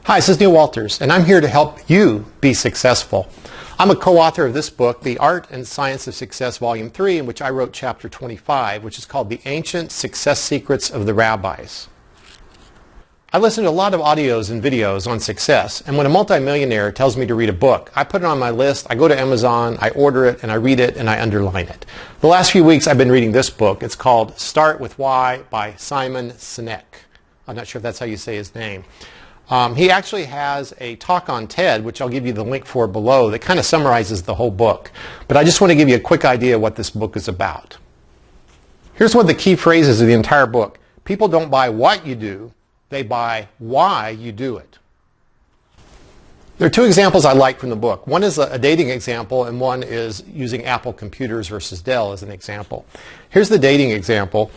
Hi, this is Neal Walters, and I'm here to help you be successful. I'm a co-author of this book, The Art and Science of Success, Volume 3, in which I wrote Chapter 25, which is called The Ancient Success Secrets of the Rabbis. I listen to a lot of audios and videos on success, and when a multimillionaire tells me to read a book, I put it on my list, I go to Amazon, I order it, and I read it, and I underline it. The last few weeks I've been reading this book. It's called Start With Why by Simon Sinek. I'm not sure if that's how you say his name. He actually has a talk on TED, which I'll give you the link for below, that kind of summarizes the whole book. But I just want to give you a quick idea of what this book is about. Here's one of the key phrases of the entire book. People don't buy what you do, they buy why you do it. There are two examples I like from the book. One is a dating example, and one is using Apple computers versus Dell as an example. Here's the dating example.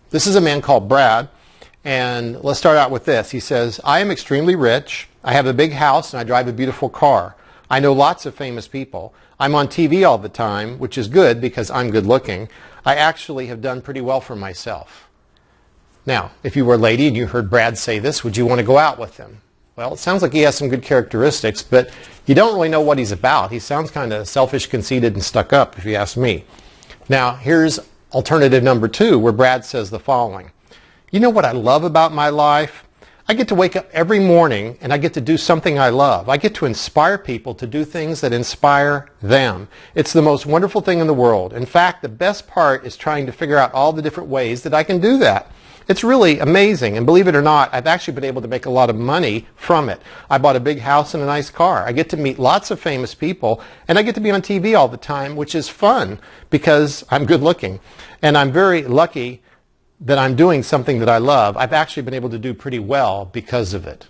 This is a man called Brad. And let's start out with this. He says, I am extremely rich. I have a big house and I drive a beautiful car. I know lots of famous people. I'm on TV all the time, which is good because I'm good looking. I actually have done pretty well for myself. Now, if you were a lady and you heard Brad say this, would you want to go out with him? Well, it sounds like he has some good characteristics, but you don't really know what he's about. He sounds kind of selfish, conceited, and stuck up, if you ask me. Now, here's alternative number 2, where Brad says the following. You know what I love about my life? I get to wake up every morning and I get to do something I love. I get to inspire people to do things that inspire them. It's the most wonderful thing in the world. In fact, the best part is trying to figure out all the different ways that I can do that. It's really amazing, and believe it or not, I've actually been able to make a lot of money from it. I bought a big house and a nice car. I get to meet lots of famous people, and I get to be on TV all the time, which is fun because I'm good looking. And I'm very lucky that I'm doing something that I love. I've actually been able to do pretty well because of it.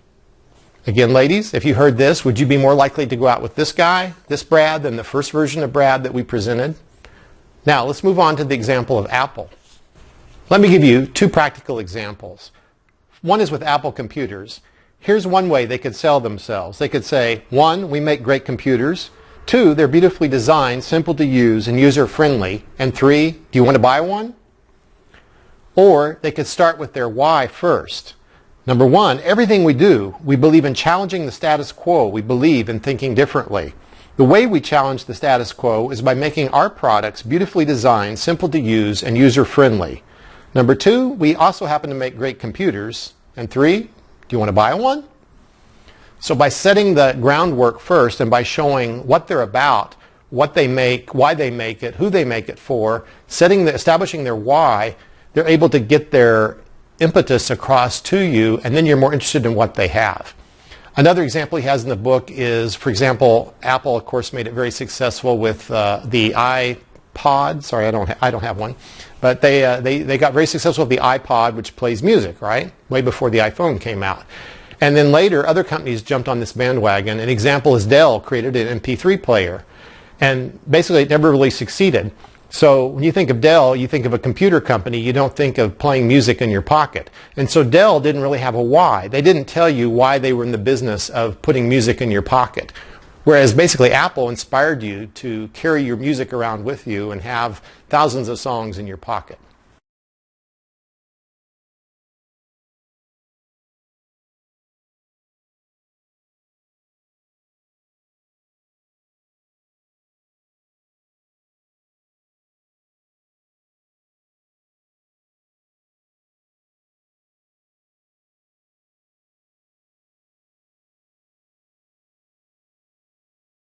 Again, ladies, if you heard this, would you be more likely to go out with this guy, this Brad, than the first version of Brad that we presented? Now, let's move on to the example of Apple. Let me give you 2 practical examples. One is with Apple computers. Here's one way they could sell themselves. They could say, 1, we make great computers. 2, they're beautifully designed, simple to use, and user-friendly. And 3, do you want to buy one? Or they could start with their why first. Number 1, everything we do, we believe in challenging the status quo. We believe in thinking differently. The way we challenge the status quo is by making our products beautifully designed, simple to use, and user-friendly. Number 2, we also happen to make great computers. And 3, do you want to buy one? So by setting the groundwork first and by showing what they're about, what they make, why they make it, who they make it for, establishing their why, they're able to get their impetus across to you, and then you're more interested in what they have. Another example he has in the book is, for example, Apple, of course, made it very successful with the iPod. Sorry, I don't have one. But they got very successful with the iPod, which plays music, right? Way before the iPhone came out. And then later, other companies jumped on this bandwagon. An example is Dell created an MP3 player. And basically, it never really succeeded. So when you think of Dell, you think of a computer company. You don't think of playing music in your pocket. And so Dell didn't really have a why. They didn't tell you why they were in the business of putting music in your pocket. Whereas basically Apple inspired you to carry your music around with you and have thousands of songs in your pocket.